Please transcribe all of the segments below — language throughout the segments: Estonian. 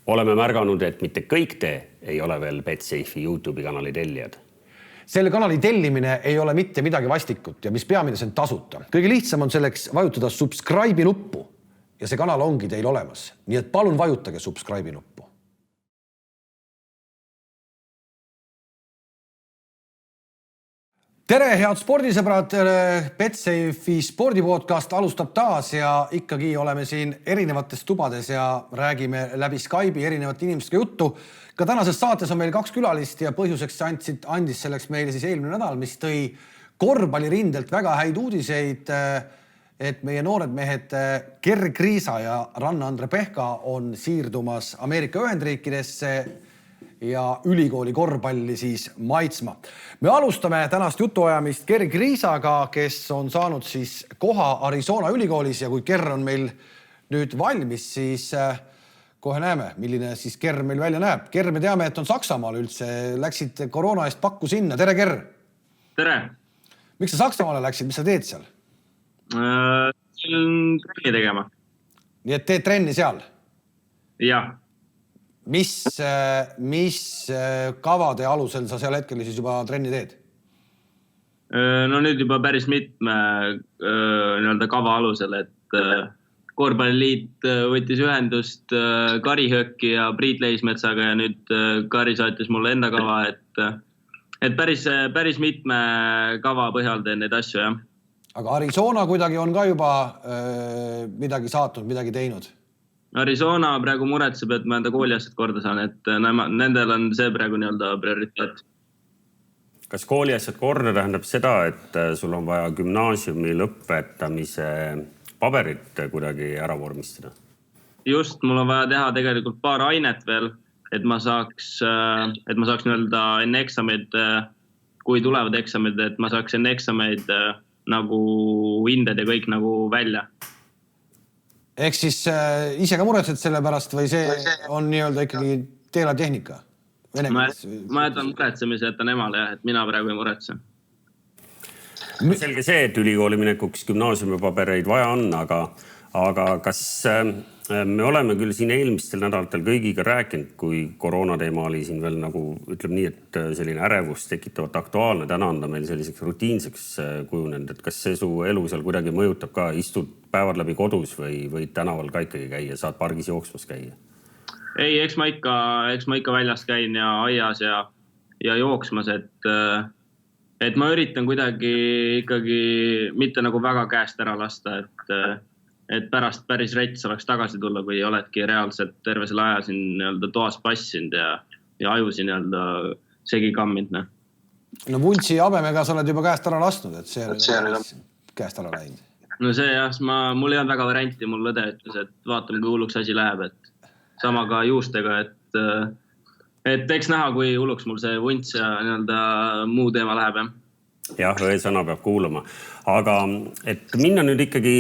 Oleme märganud, et mitte kõik te ei ole veel Betsafe'i YouTube'i kanali tellijad. Selle kanali tellimine ei ole mitte midagi vastikut ja mis peamine, see on tasuta. Kõige lihtsam on selleks vajutada subscribe'i nuppu ja see kanal ongi teil olemas. Nii et palun vajutage subscribe'i nuppu. Tere, head spordisõbrad! Betsafe'i spordipodcast alustab taas ja ikkagi oleme siin erinevates tubades ja räägime läbi Skype'i erinevate inimestega juttu. Ka tänases saates on meil 2 külalist ja põhjuseks andis selleks meile siis eelmine nädal, mis tõi korvpallirindelt väga häid uudiseid, et meie noored mehed Gerg Kriisa ja Ranna-Andre Pehka on siirdumas Ameerika Ühendriikidesse ja ülikooli korvpalli siis maitsma. Me alustame tänast jutuajamist Gerg Kriisaga, kes on saanud siis koha Arizona ülikoolis ja kui Ger on meil nüüd valmis, siis kohe näeme, milline siis Ger meil välja näeb. Ger, me teame, et on Saksamaal üldse, läksid koroona eest pakku sinna. Tere, Ger! Tere! Miks sa Saksamaale läksid, mis sa teed seal? Trenni tegema. Nii et teed trenni seal? Jah. Mis kavade alusel sa seal hetkel siis juba trenni teed? No nüüd juba päris mitme kava alusel, et korvpalliliit võttis ühendust Karihööki ja Priit Leismetsaga ja nüüd Kari saatis mulle enda kava, et päris mitme kava põhjal teen neid asju, jah. Aga Arizona kuidagi on ka juba midagi saatnud, midagi teinud? Arizona praegu muretseb, et ma enda kooliasjad korda saan, et nendel on see praegu prioriteet. Kas kooliasjad korda tähendab seda, et sul on vaja gümnaasiumi lõpetamise paberit kuidagi ära vormistada? Just, mul on vaja teha tegelikult paar ainet veel, et ma saaks enne eksameid, kui tulevad eksamid, et ma saaks enne eksameid nagu hinded ja kõik nagu välja. Ehk siis ise ka muretsed selle pärast või see on nii-öelda ikkagi teelatehnika? Ma jätan muretsemise, et on emale, et mina praegu ei muretse. Selge see, et ülikooli minekuks gümnaasiumipabereid vaja on, aga kas me oleme küll siin eelmistel nädalatel kõigiga rääkinud, kui koroonateema oli siin veel nagu, ütleb nii, et selline ärevust tekitavat aktuaalne, täna on ta meil selliseks rutiinseks kujunenud, et kas see su elu seal kuidagi mõjutab ka, istud päevad läbi kodus või tänaval ka ikkagi käia, saad pargis jooksmas käia? Ei, eks ma ikka väljas käin ja aias ja jooksmas, et ma üritan kuidagi ikkagi mitte nagu väga käest ära lasta, et pärast päris rets oleks tagasi tulla, kui oledki reaalselt terve selle aja siin toas passinud ja aju siin segi kamminud. No vuntsi habemega sa oled juba käest ära lastnud, et see on käest ära läinud. No see jah, mul ei olnud väga varianti, mul õde ütles, et vaatame, kui hulluks asi läheb, et sama ka juustega, et eks näha, kui hulluks mul see vunts ja muu teema läheb, jah. Jah, sõna peab kuulama. Aga et minna nüüd ikkagi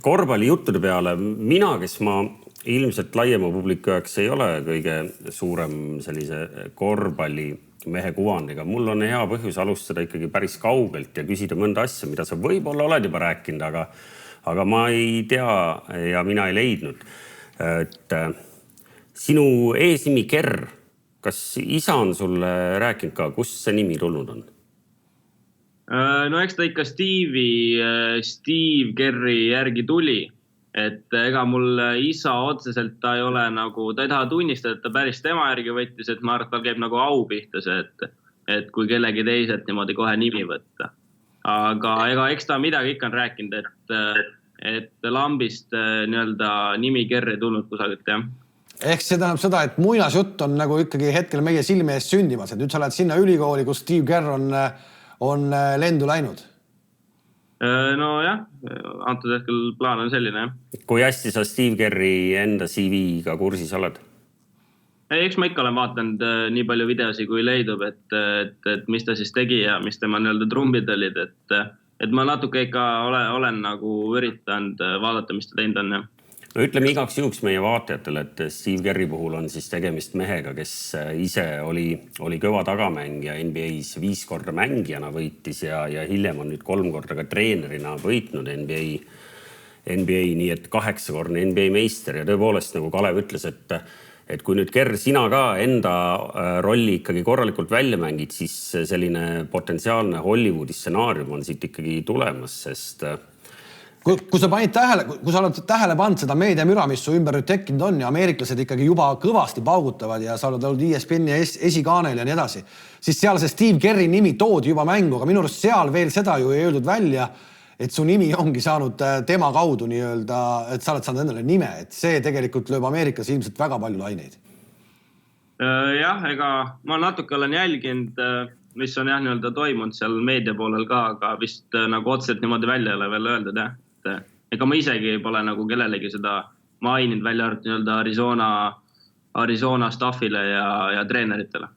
korvpalli juttude peale, mina, kes ma ilmselt laiema publiku jaoks ei ole kõige suurem sellise korvpalli mehe kuvandiga. Mul on hea põhjus alustada ikkagi päris kaugelt ja küsida mõnda asja, mida sa võib-olla oled juba rääkinud, aga ma ei tea ja mina ei leidnud. Et sinu eesnimi Ger, kas isa on sulle rääkinud ka, kust see nimi tulnud on? No eks ta ikka Steve Gerri järgi tuli, et ega mul isa otseselt ta ei ole nagu, ta ei taha tunnistada, et ta päris tema järgi võttis, et ma arvan, et tal käib nagu au pihtas, et kui kellegi teiselt niimoodi kohe nimi võtta. Aga eks ta midagi ikka on rääkinud, et lambist nimi Gerri tulnud kusagilt, jah. Ehk see tähendab seda, et muinasjutt on nagu ikkagi hetkel meie silme eest sündimas, et nüüd sa lähed sinna ülikooli, kus Steve Ger on lendu läinud? No jah, antud hetkel plaan on selline, jah. Kui hästi sa Steve Gerri enda CV-ga kursis oled? Eks ma ikka olen vaatanud nii palju videosi, kui leidub, et mis ta siis tegi ja mis tema trumbid olid, et ma natuke ikka olen nagu üritanud vaadata, mis ta teinud on, jah. No ütleme igaks juhuks meie vaatajatele, et Steve Gerri puhul on siis tegemist mehega, kes ise oli kõva tagamängija NBA-s 5 korda mängijana võitis ja hiljem on nüüd 3 korda ka treenerina võitnud NBA, nii et 8-kordne NBA meister ja tõepoolest, nagu Kalev ütles, et et kui nüüd Ger, sina ka enda rolli ikkagi korralikult välja mängid, siis selline potentsiaalne Hollywoodi stsenaarium on siit ikkagi tulemas, sest kui sa panid tähele, kui sa oled tähele pannud seda meediamüra, mis su ümber nüüd tekkinud on ja ameeriklased ikkagi juba kõvasti paugutavad ja sa oled olnud ESPN ja esikaanel ja nii edasi, siis seal see Steve Kerri nimi toodi juba mängu, aga minu arust seal veel seda ju ei öeldud välja, et su nimi ongi saanud tema kaudu nii-öelda, et sa oled saanud endale nime, et see tegelikult lööb Ameerikas ilmselt väga palju laineid. Jah, ega ma natuke olen jälginud, mis on jah nii-öelda toimunud seal meedia poolel ka, aga vist nagu otseselt niimoodi välja ei ole veel öeldud, jah. Ega ma isegi pole nagu kellelegi seda maininud välja arvatud nii-öelda Arizona staffile ja treeneritele.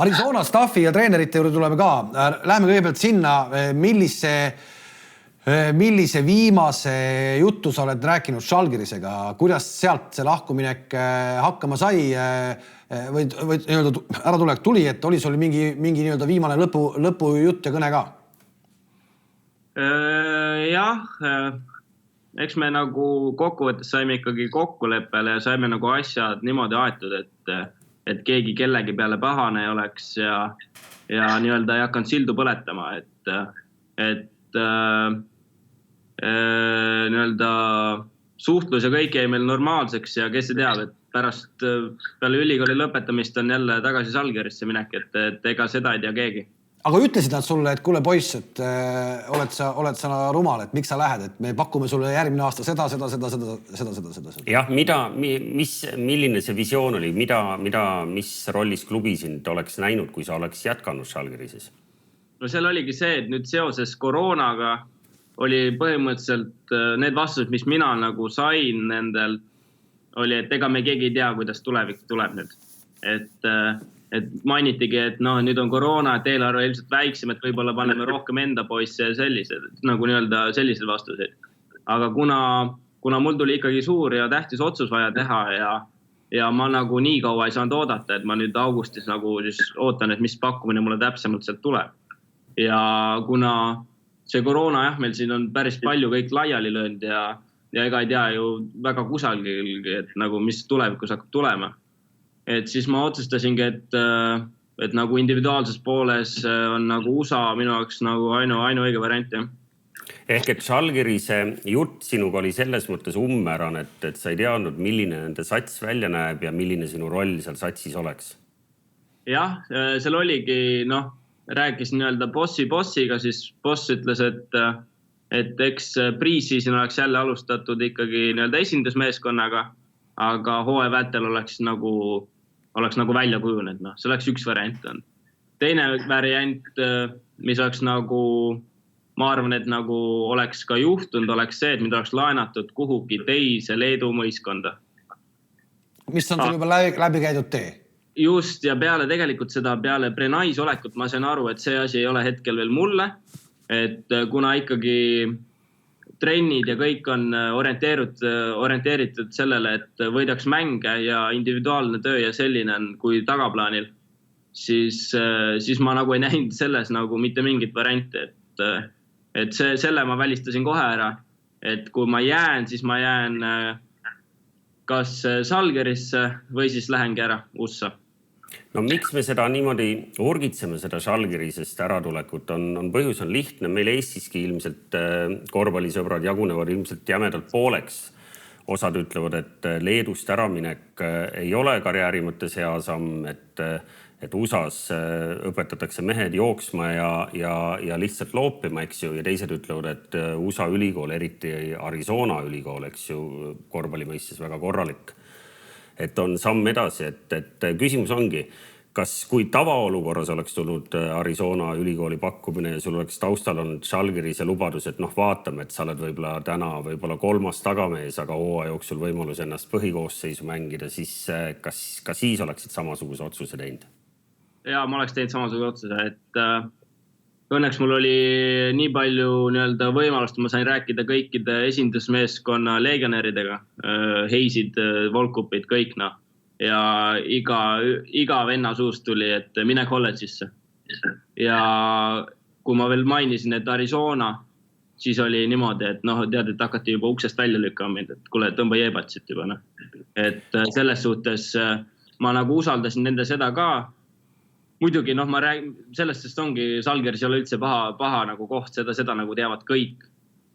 Arizona staffi ja treenerite juurde tuleme ka. Läheme kõigepealt sinna, millise viimase juttu sa oled rääkinud Žalgirisega, kuidas sealt see lahkuminek hakkama sai või nii-öelda äratulek tuli, et oli sul mingi nii-öelda viimane lõpujutt ja kõne ka? Jah, eks me nagu kokkuvõttes saime ikkagi kokkuleppele ja saime nagu asjad niimoodi aetud, et keegi kellegi peale pahane ei oleks ja nii-öelda ei hakanud sildu põletama, et nii-öelda suhtlus ja kõik jäi meil normaalseks ja kes ei teab, et pärast peale ülikooli lõpetamist on jälle tagasi Žalgirisse minek, et ega seda ei tea keegi. Aga ütlesid nad sulle, et kuule poiss, et oled sa rumal, et miks sa lähed, et me pakume sulle järgmine aasta seda. Jah, milline see visioon oli, mis rollis klubi sind oleks näinud, kui sa oleks jätkanud Žalgirises? No seal oligi see, et nüüd seoses koroonaga oli põhimõtteliselt need vastused, mis mina nagu sain nendel, oli, et ega me keegi ei tea, kuidas tulevik tuleb nüüd. Et mainitigi, et nüüd on koroona, et eelarve ilmselt väiksem, et võib-olla paneme rohkem enda poisse ja sellised, nagu nii-öelda sellised vastuseid. Aga kuna mul tuli ikkagi suur ja tähtis otsus vaja teha ja ma nagu nii kaua ei saanud oodata, et ma nüüd augustis nagu siis ootan, et mis pakkumine mulle täpsemalt sealt tuleb. Ja kuna see koroona meil siin on päris palju kõik laiali löönud ja ega ei tea ju väga kusagilgi, et nagu mis tulevikus hakkab tulema. Et siis ma otsustasingi, et nagu individuaalses pooles on nagu USA minu jaoks nagu ainuõige variant. Ehk et Žalgirise jutt sinuga oli selles mõttes ummärane, et sa ei teadnud, milline nende sats välja näeb ja milline sinu roll seal satsis oleks? Jah, seal oligi, rääkis nii-öelda bossiga, siis boss ütles, et eks pre-season oleks jälle alustatud ikkagi nii-öelda esindusmeeskonnaga, aga hooajaväetel oleks nagu välja kujunenud. See oleks üks variant on. Teine variant, mis oleks nagu, ma arvan, et nagu oleks ka juhtunud, oleks see, et mind oleks laenatud kuhugi teise Leedu mõiskonda. Mis on sul juba läbi käidud tee? Just, ja tegelikult peale Brenais olekut ma sain aru, et see asi ei ole hetkel veel mulle, et kuna ikkagi trennid ja kõik on orienteeritud sellele, et võidaks mänge ja individuaalne töö ja selline on kui tagaplaanil, siis ma nagu ei näinud selles nagu mitte mingit varianti, et selle ma välistasin kohe ära, et kui ma jään, siis ma jään kas Žalgirisse või siis lähengi ära USA. No miks me seda niimoodi urgitseme, seda Žalgirisest äratulekut, on põhjus on lihtne. Meil Eestiski ilmselt korvpallisõbrad jagunevad ilmselt jämedalt pooleks. Osad ütlevad, et Leedust äraminek ei ole karjääri mõttes hea samm, et USAs õpetatakse mehed jooksma ja lihtsalt loopima, eks ju, ja teised ütlevad, et USA ülikool, eriti Arizona ülikool, eks ju, korvpalli mõistes väga korralik. Et on samm edasi, et küsimus ongi, kas kui tavaolukorras oleks tulnud Arizona ülikooli pakkumine ja sul oleks taustal olnud Žalgirise lubadus, et vaatame, et sa oled võib-olla 3. tagamees, aga hooaja jooksul võimalus ennast põhikoosseisu mängida, siis ka siis oleksid samasuguse otsuse teinud? Ja ma oleks teinud samasuguse otsuse, et õnneks mul oli nii palju nii-öelda võimalust, ma sain rääkida kõikide esindusmeeskonna legionäridega, Heisid, Volkupid, kõik ja iga venna suust tuli, et mine kolledžisse. Ja kui ma veel mainisin, et Arizona, siis oli niimoodi, et noh, tead, et hakati juba uksest välja lükkama mind, et kuule, tõmba jeebatsit juba. Et selles suhtes ma nagu usaldasin nende seda ka. Muidugi, noh, ma räägin, sellest sest ongi, Žalgiris ei ole üldse paha nagu koht, seda nagu teavad kõik.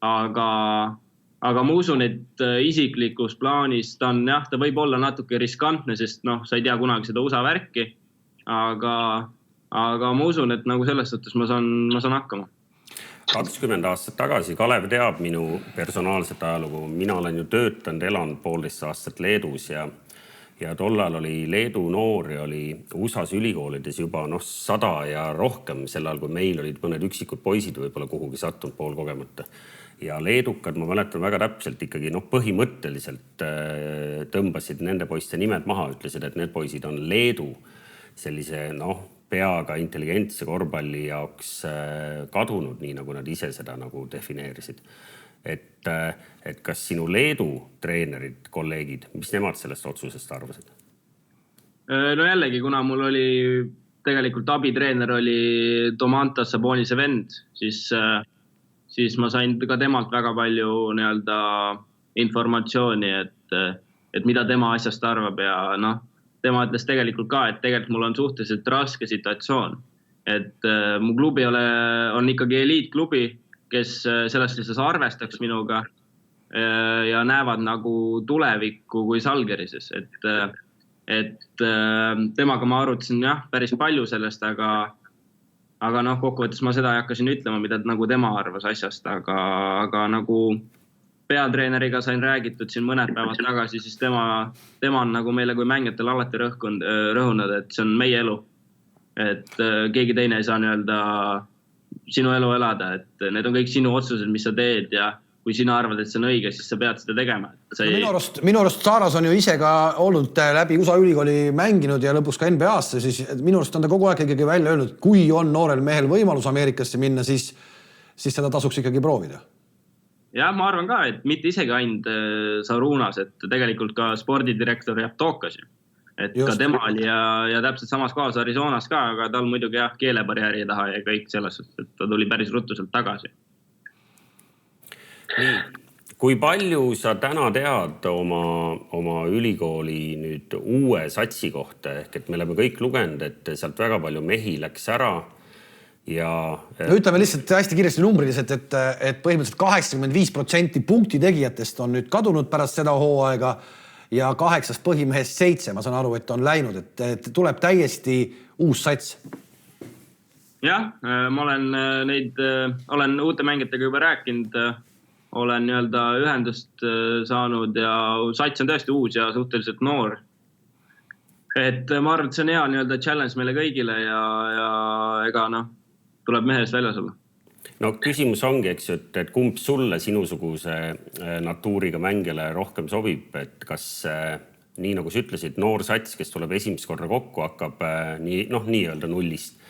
Aga ma usun, et isiklikus plaanis ta võib olla natuke riskantne, sest noh, sa ei tea kunagi seda USA värki. Aga ma usun, et nagu selles suhtes ma saan hakkama. 20 aastat tagasi, Kalev teab minu personaalset ajalugu. Mina olen ju töötanud, elanud 1,5 aastat Leedus ja tollal oli Leedu noori oli USAs ülikoolides juba 100 ja rohkem sel ajal, kui meil olid mõned üksikud poisid võib-olla kuhugi sattunud poolkogemata. Ja leedukad, ma mäletan väga täpselt ikkagi põhimõtteliselt tõmbasid nende poiste nimed maha, ütlesid, et need poisid on Leedu sellise peaga intelligentse korvpalli jaoks kadunud, nii nagu nad ise seda nagu defineerisid. Et kas sinu Leedu treenerid, kolleegid, mis nemad sellest otsusest arvasid? No jällegi, kuna mul oli tegelikult abitreener oli Domantas Sabonise vend, siis ma sain ka temalt väga palju informatsiooni, et mida tema asjast arvab ja tema ütles tegelikult ka, et tegelikult mul on suhteliselt raske situatsioon. Et mu klubi on ikkagi eliitklubi, kes selles lihtsalt arvestaks minuga ja näevad nagu tulevikku kui Žalgirises. Et temaga ma arutasin päris palju sellest, aga kokkuvõttes ma seda ei hakkasin ütlema, mida nagu tema arvas asjast, aga nagu peatreeneriga sain räägitud siin mõned päevad tagasi, siis tema on nagu meile kui mängijatel alati rõhunud, et see on meie elu. Et keegi teine ei saa sinu elu elada, et need on kõik sinu otsused, mis sa teed ja kui sina arvad, et see on õige, siis sa pead seda tegema. Minu arust Saaras on ju ise ka olnud läbi USA ülikooli mänginud ja lõpuks ka NBA-sse, siis minu arust on ta kogu aeg ikkagi välja öelnud, kui on noorel mehel võimalus Ameerikasse minna, siis seda tasuks ikkagi proovida. Ja ma arvan ka, et mitte isegi ainult Sarunas, et tegelikult ka spordidirektor Japtokas. Et just. Ka tema oli ja täpselt samas kohas Arizonas ka, aga tal muidugi keelebarjääri taha ja kõik selles, et ta tuli päris rutuselt tagasi. Nii. Kui palju sa täna tead oma ülikooli nüüd uue satsi kohta, ehk et me oleme kõik lugenud, et sealt väga palju mehi läks ära. No ütleme lihtsalt hästi kiiresti numbriliselt, et põhimõtteliselt 85% punkti tegijatest on nüüd kadunud pärast seda hooaega ja 8 põhimehest 7, ma saan aru, et on läinud, et tuleb täiesti uus sats. Jah, ma olen uute mängijatega juba rääkinud, olen ühendust saanud ja sats on tõesti uus ja suhteliselt noor. Et ma arvan, et see on hea challenge meile kõigile ja ega tuleb mehest väljas olla. No küsimus ongi, eks ju, et kumb sulle sinusuguse natuuriga mängijale rohkem sobib, et kas nii nagu sa ütlesid, noor sats, kes tuleb esimest korda kokku, hakkab nii-öelda nullist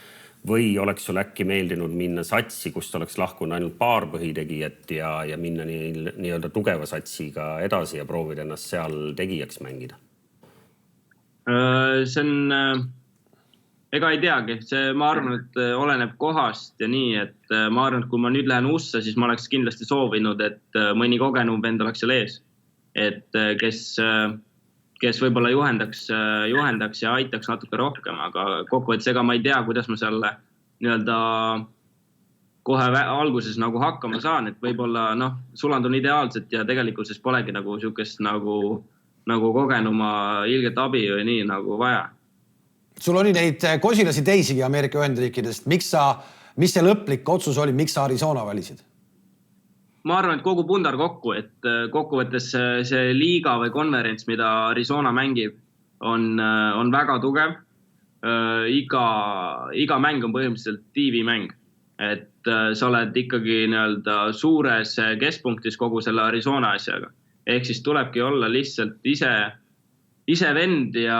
või oleks sul äkki meeldinud minna satsi, kust oleks lahkunud ainult paar põhitegijat ja minna nii-öelda tugeva satsiga edasi ja proovida ennast seal tegijaks mängida? See on... Ega ei teagi, ma arvan, et oleneb kohast ja nii, et ma arvan, et kui ma nüüd lähen USA, siis ma oleks kindlasti soovinud, et mõni kogenum vend oleks seal ees. Et kes võib-olla juhendaks ja aitaks natuke rohkem, aga kokkuvõttes ega ma ei tea, kuidas ma seal kohe alguses nagu hakkama saan, et võib-olla sulandun ideaalselt ja tegelikkuses polegi nagu siukest nagu kogenuma ilget abi või nii nagu vaja. Sul oli neid kosilasi teisigi Ameerika Ühendriikidest. Mis see lõplik otsus oli, miks sa Arizona valisid? Ma arvan, et kogu pundar kokku, et kokkuvõttes see liiga või konverents, mida Arizona mängib, on väga tugev. Iga mäng on põhimõtteliselt TV-mäng. Et sa oled ikkagi suures keskpunktis kogu selle Arizona asjaga. Ehk siis tulebki olla lihtsalt ise vend ja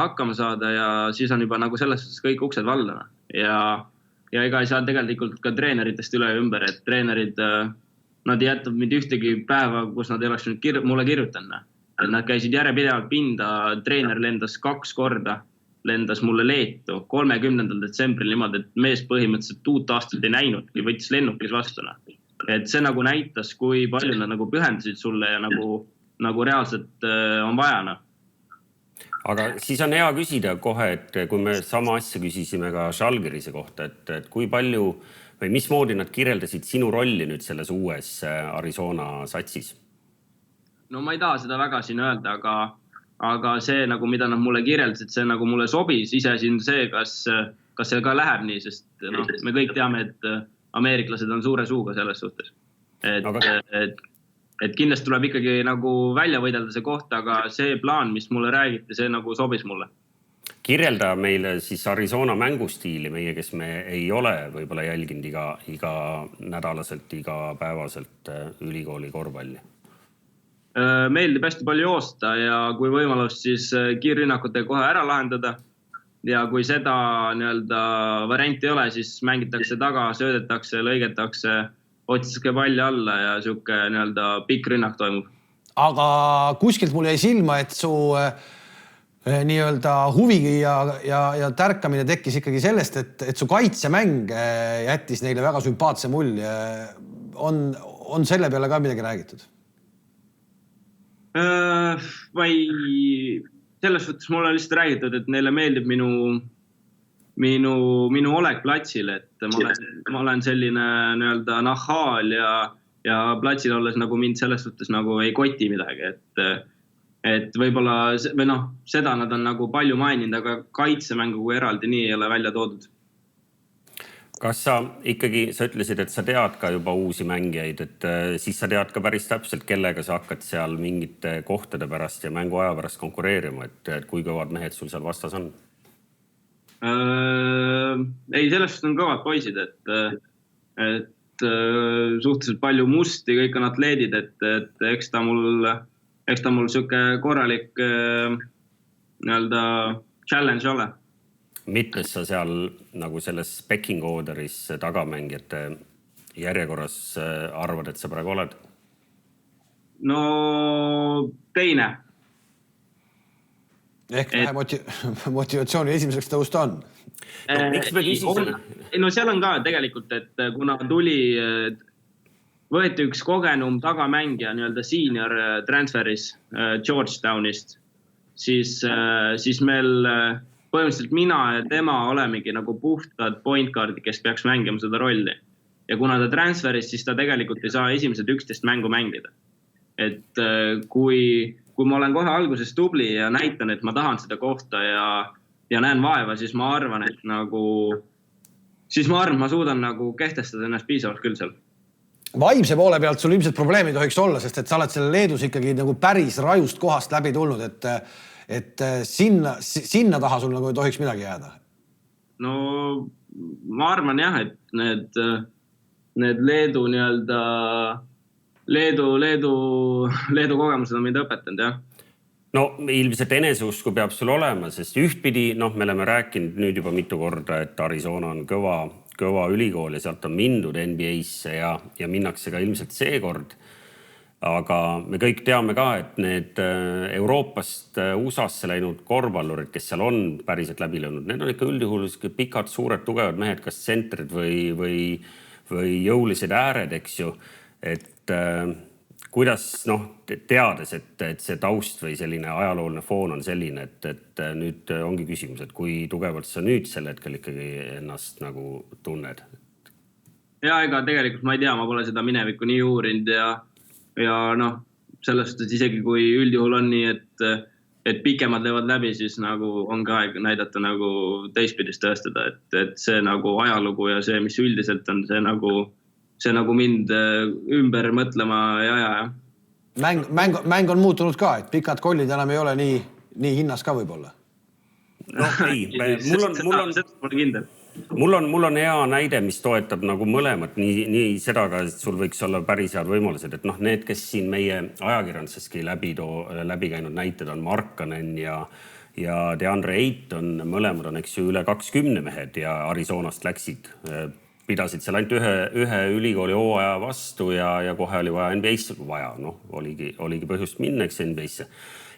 hakkama saada ja siis on juba nagu selles kõik uksed valdana. Ja ega ei saa tegelikult ka treeneritest üle ümber, et treenerid, nad ei jätnud mind ühtegi päeva, kus nad ei oleks mulle kirjutanud. Nad käisid järjepidevalt pinda, treener lendas 2 korda, lendas mulle Leetu 30. detsembril niimoodi, et mees põhimõtteliselt uut aastat ei näinud ja võttis lennukis vastu. et see nagu näitas, kui palju nad nagu pühendasid sulle ja nagu reaalselt on vajana. Aga siis on hea küsida kohe, et kui me sama asja küsisime ka Žalgirise kohta, et kui palju või mismoodi nad kirjeldasid sinu rolli nüüd selles uues Arizona satsis? No ma ei taha seda väga siin öelda, aga see nagu, mida nad mulle kirjeldasid, see nagu mulle sobis. Ise siin see, kas see ka läheb nii, sest me kõik teame, et ameeriklased on suure suuga selles suhtes. Et kindlasti tuleb ikkagi nagu välja võidelda see koht, aga see plaan, mis mulle räägiti, see nagu sobis mulle. Kirjelda meile siis Arizona mängustiili, meie, kes me ei ole võib-olla jälginud iga nädalaselt, iga päevaselt ülikooli korvpalli. Meeldib hästi palju joosta ja kui võimalust, siis kiirrünnakutega kohe ära lahendada. Ja kui seda varianti ei ole, siis mängitakse taga, söödetakse, lõigetakse, otsiske palli alla ja siuke pikk rünnak toimub. Aga kuskilt mul jäi silma, et su huvi ja tärkamine tekkis ikkagi sellest, et su kaitsemäng jättis neile väga sümpaatse mulje. On selle peale ka midagi räägitud? Selles suhtes mulle on lihtsalt räägitud, et neile meeldib minu olek platsil, et ma olen selline nahaal ja platsil olles nagu mind selles suhtes nagu ei koti midagi, et võib-olla seda nad on nagu palju maininud, aga kaitsemängu kui eraldi nii ei ole välja toodud. Kas sa ütlesid, et sa tead ka juba uusi mängijaid, et siis sa tead ka päris täpselt, kellega sa hakkad seal mingite kohtade pärast ja mänguaja pärast konkureerima, et kui kõvad mehed sul seal vastas on? Ei, sellest on kõvad poisid, et suhteliselt palju musti, kõik on atleedid, et eks ta mul siuke korralik challenge ole. Mitmes sa seal nagu selles pecking orderis tagamängijate järjekorras arvad, et sa praegu oled? No teine. Ehk motivatsiooni esimeseks tõusta on? Miks me küsisime? No seal on ka tegelikult, et kuna võeti üks kogenum tagamängija senior transferis Georgetownist, siis meil põhimõtteliselt mina ja tema olemegi nagu puhtad point guardid, kes peaks mängima seda rolli. Ja kuna ta transferis, siis ta tegelikult ei saa esimesed 11 mängu mängida. Et kui ma olen kohe alguses tubli ja näitan, et ma tahan seda kohta ja näen vaeva, siis ma arvan, et ma suudan nagu kehtestada ennast piisavalt küll seal. Vaimse poole pealt sul ilmselt probleemi tohiks olla, sest et sa oled selle Leedus ikkagi nagu päris rajust kohast läbi tulnud, et sinna taha sul nagu ei tohiks midagi jääda? No ma arvan jah, et need Leedu kogemused on mind õpetanud, jah. No ilmselt eneseusku peab sul olema, sest ühtpidi, me oleme rääkinud nüüd juba mitu korda, et Arizona on kõva ülikool ja sealt on mindud NBA-sse ja minnakse ka ilmselt seekord. Aga me kõik teame ka, et need Euroopast USA-sse läinud korvpallurid, kes seal on päriselt läbi löönud, need on ikka üldjuhul pikad, suured, tugevad mehed, kas tsentrid või jõulised ääred, eks ju. Et kuidas teades, et see taust või selline ajalooline foon on selline, et nüüd ongi küsimus, et kui tugevalt sa nüüd sel hetkel ikkagi ennast nagu tunned? Ja ega tegelikult ma ei tea, ma pole seda minevikku nii uurinud ja selles suhtes isegi kui üldjuhul on nii, et pikemad leevad läbi, siis nagu on ka aeg näidata nagu teistpidist tõestada, et see nagu ajalugu ja see, mis üldiselt on, see nagu mind ümber mõtlema ja. Mäng on muutunud ka, et pikad kollid enam ei ole nii hinnas ka võib-olla. No ei, mul on hea näide, mis toetab nagu mõlemat, nii seda ka, et sul võiks olla päris head võimalused, et need, kes siin meie ajakirjanduseski läbi käinud näited on Markkanen ja DeAndre Ayton, mõlemad on eks ju üle 20 mehed ja Arizonast läksid, pidasid seal ainult ühe ülikooli hooaja vastu ja kohe oli vaja NBA-sse vaja, oligi põhjust minna, eks NBA-sse.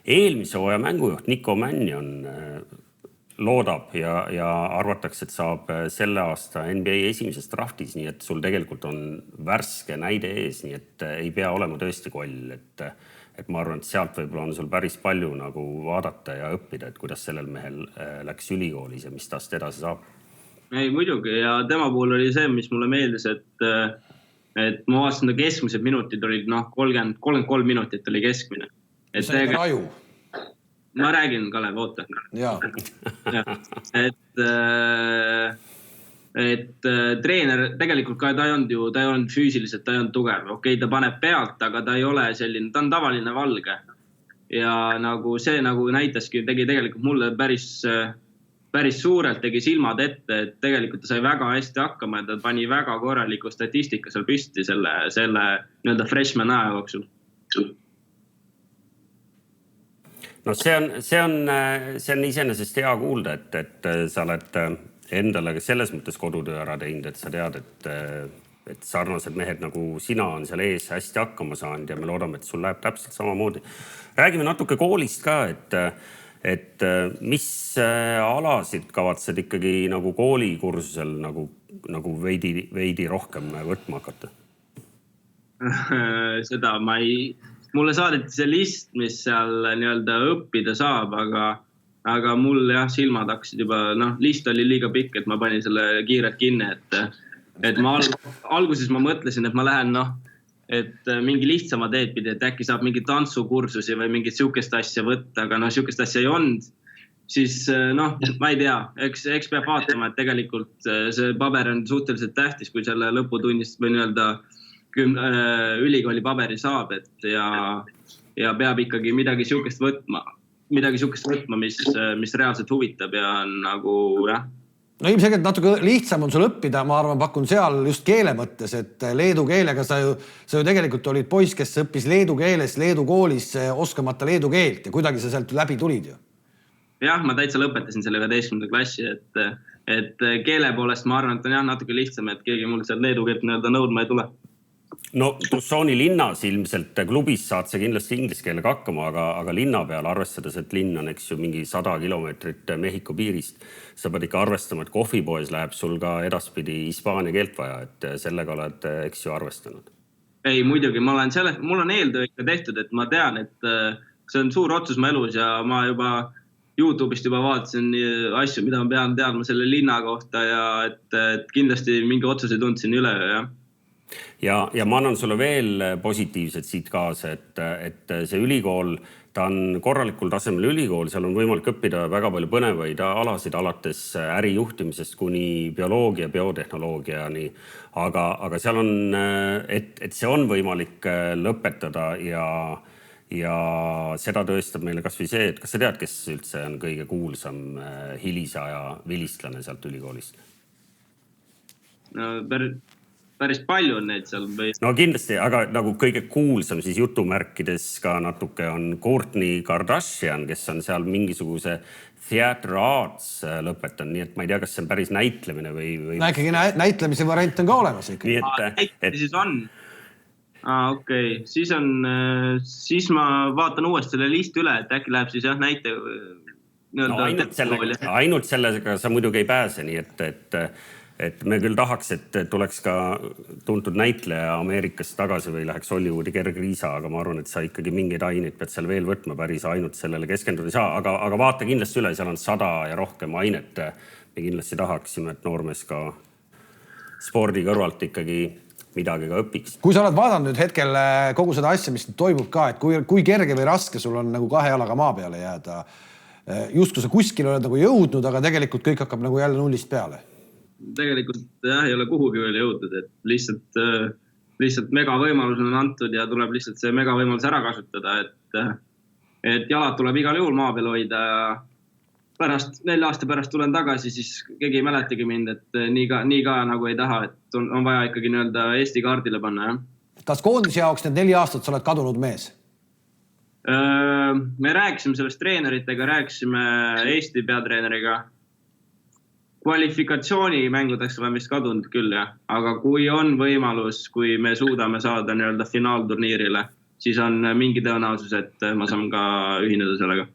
Eelmise hooaja mängujuht Nico Mannion loodab ja arvatakse, et saab selle aasta NBA esimeses draftis, nii et sul tegelikult on värske näide ees, nii et ei pea olema tõesti koll, et ma arvan, et sealt võib-olla on sul päris palju nagu vaadata ja õppida, et kuidas sellel mehel läks ülikoolis ja mis tast edasi saab. Ei, muidugi ja tema puhul oli see, mis mulle meeldis, et ma vaatasin, keskmised minutid olid 33 minutit oli keskmine. See on raju. Ma räägin, Kalev, oota. Jaa. Et treener, tegelikult ka ta ei olnud füüsiliselt, ta ei olnud tugev. Okei, ta paneb pealt, aga ta ei ole selline, ta on tavaline valge. Ja nagu see nagu näitaski, tegi tegelikult mulle päris suurelt, tegi silmad ette, et tegelikult ta sai väga hästi hakkama ja ta pani väga korraliku statistika seal püsti selle nii-öelda freshman aja jooksul. No see on iseenesest hea kuulda, et sa oled endale selles mõttes kodutöö ära teinud, et sa tead, et sarnased mehed nagu sina on seal ees hästi hakkama saanud ja me loodame, et sul läheb täpselt samamoodi. Räägime natuke koolist ka, et mis alasid kavatsed ikkagi nagu koolikursusel nagu veidi rohkem võtma hakata? Seda mulle saadeti see list, mis seal nii-öelda õppida saab, aga mul silmad hakkasid juba, list oli liiga pikk, et ma panin selle kiirelt kinni, et alguses ma mõtlesin, et ma lähen, et mingi lihtsama teed pidi, et äkki saab mingi tantsukursusi või mingit siukest asja võtta, aga siukest asja ei olnud, siis ma ei tea, eks peab vaatama, et tegelikult see paber on suhteliselt tähtis, kui selle lõputunnist või nii-öelda ülikooli paberi saab, et ja peab ikkagi midagi siukest võtma, mis reaalselt huvitab ja nagu, jah. No ilmselgelt natuke lihtsam on sul õppida, ma arvan, pakun seal just keele mõttes, et leedu keelega sa ju tegelikult olid poiss, kes õppis leedu keeles, leedu koolis oskamata leedu keelt ja kuidagi sa sealt läbi tulid ju. Jah, ma täitsa lõpetasin selle 11. klassi, et keele poolest ma arvan, et on natuke lihtsam, et keegi mul sealt leedu keelt nõudma ei tule. No Tucsoni linnas ilmselt klubis saad sa kindlasti inglise keelega hakkama, aga linna peal arvestades, et linn on eks ju mingi 100 kilomeetrit Mehhiko piirist, sa pead ikka arvestama, et kohvipoes läheb sul ka edaspidi hispaania keelt vaja, et sellega oled eks ju arvestanud. Ei, muidugi, mul on eeltöö ikka tehtud, et ma tean, et see on suur otsus mu elus ja ma juba YouTube'ist juba vaatasin asju, mida ma pean teadma selle linna kohta ja et kindlasti mingi otsuse tundsin üle, jah. Ja ma annan sulle veel positiivset siit kaasa, et see ülikool, ta on korralikul tasemel ülikool, seal on võimalik õppida väga palju põnevaid alasid alates ärijuhtimisest kuni bioloogia, biotehnoloogiani, aga seal on, et see on võimalik lõpetada ja seda tõestab meile kas või see, et kas sa tead, kes üldse on kõige kuulsam hilisaja vilistlane sealt ülikoolist? No, päris palju on neid seal või? No kindlasti, aga nagu kõige kuulsam siis jutumärkides ka natuke on Kourtney Kardashian, kes on seal mingisuguse theater arts lõpetanud, nii et ma ei tea, kas see on päris näitlemine või... Ikkagi näitlemise variant on ka olemas ikka. Siis on. Okei. Siis ma vaatan uuesti selle listi üle, et äkki läheb siis näite... No, ainult sellega sa muidugi ei pääse, nii et me küll tahaks, et tuleks ka tuntud näitleja Ameerikast tagasi või läheks Hollywoodi kergriisa, aga ma arvan, et sa ikkagi mingeid aineid pead seal veel võtma, päris ainult sellele keskenduda ei saa, aga vaata kindlasti üle, seal on 100 ja rohkem ainet. Me kindlasti tahaksime, et noormees ka spordi kõrvalt ikkagi midagi ka õpiks. Kui sa oled vaadanud nüüd hetkel kogu seda asja, mis toimub ka, et kui kerge või raske sul on nagu 2 jalaga maa peale jääda, just kui sa kuskil oled nagu jõudnud, aga tegelikult kõik hakkab nagu jälle nullist peale. Tegelikult ei ole kuhugi veel jõudnud, et lihtsalt mega võimalus on antud ja tuleb lihtsalt see mega võimalus ära kasutada, et jalad tuleb igal juhul maa peal hoida ja pärast 4 aasta pärast tulen tagasi, siis keegi ei mäletagi mind, et nii ka nagu ei taha, et on vaja ikkagi nii-öelda Eesti kaardile panna. Ja? Kas koondise jaoks need 4 aastat sa oled kadunud mees? Me rääkisime sellest treeneritega, rääkisime Eesti peatreeneriga. Kvalifikatsioonimängudeks olen vist kadunud küll, jah. Aga kui on võimalus, kui me suudame saada nii-öelda finaalturniirile, siis on mingi tõenäosus, et ma saan ka ühineda sellega.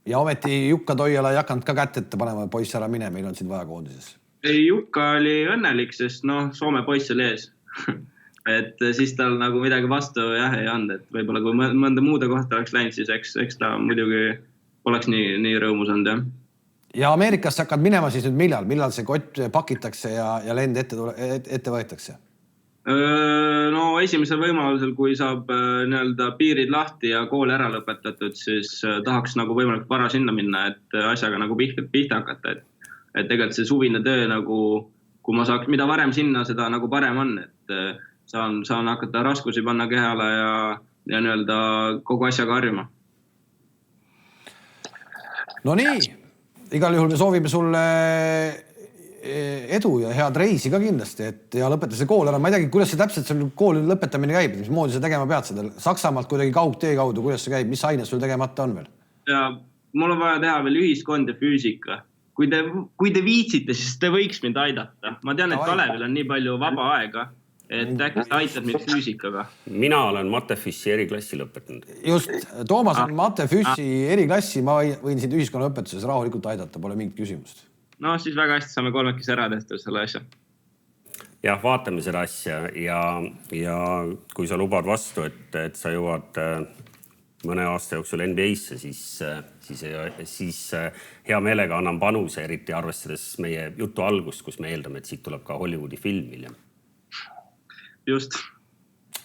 Ja ometi Jukka Toiala ei hakanud ka kätt ette panema, poiss ära mine, meil on sind vaja koondises. Ei, Jukka oli õnnelik, sest Soome poiss oli ees. Et siis tal nagu midagi vastu ei anda, et võib-olla kui mõnda muude kohta oleks läinud, siis eks ta muidugi oleks nii rõõmus olnud, jah. Ja Ameerikasse hakkad minema siis nüüd millal see kott pakitakse ja lend ette võetakse? No esimesel võimalusel, kui saab nii-öelda piirid lahti ja kool ära lõpetatud, siis tahaks nagu võimalik vara sinna minna, et asjaga nagu pihta hakata, et tegelikult see suvine töö nagu, kui ma saaks, mida varem sinna, seda nagu parem on, et saan hakata raskusi panna kehale ja nii-öelda kogu asjaga harjuma. No nii, igal juhul me soovime sulle edu ja head reisi ka kindlasti, et ja lõpeta see kool ära. Ma ei teagi, kuidas see täpselt sul kooli lõpetamine käib, mis moodi sa tegema pead seda Saksamaalt kuidagi kaugtee kaudu, kuidas see käib, mis aines sul tegemata on veel? Ja mul on vaja teha veel ühiskond ja füüsika. Kui te viitsite, siis te võiks mind aidata. Ma tean, et Kalevil on nii palju vaba aega, et äkki aitad mind füüsikaga. Mina olen Mate-Füüsi eriklassi lõpetanud. Just, Toomas on Mate-Füüsi eriklassi, ma võin sind ühiskonnaõpetuses rahulikult aidata, pole mingit küsimust. No siis väga hästi saame kolmekesi ära tehtud selle asja. Jah, vaatame seda asja ja kui sa lubad vastu, et sa jõuad mõne aasta jooksul NBA-sse, siis hea meelega annan panuse, eriti arvestades meie jutu algust, kus me eeldame, et siit tuleb ka Hollywoodi film hiljem. Just.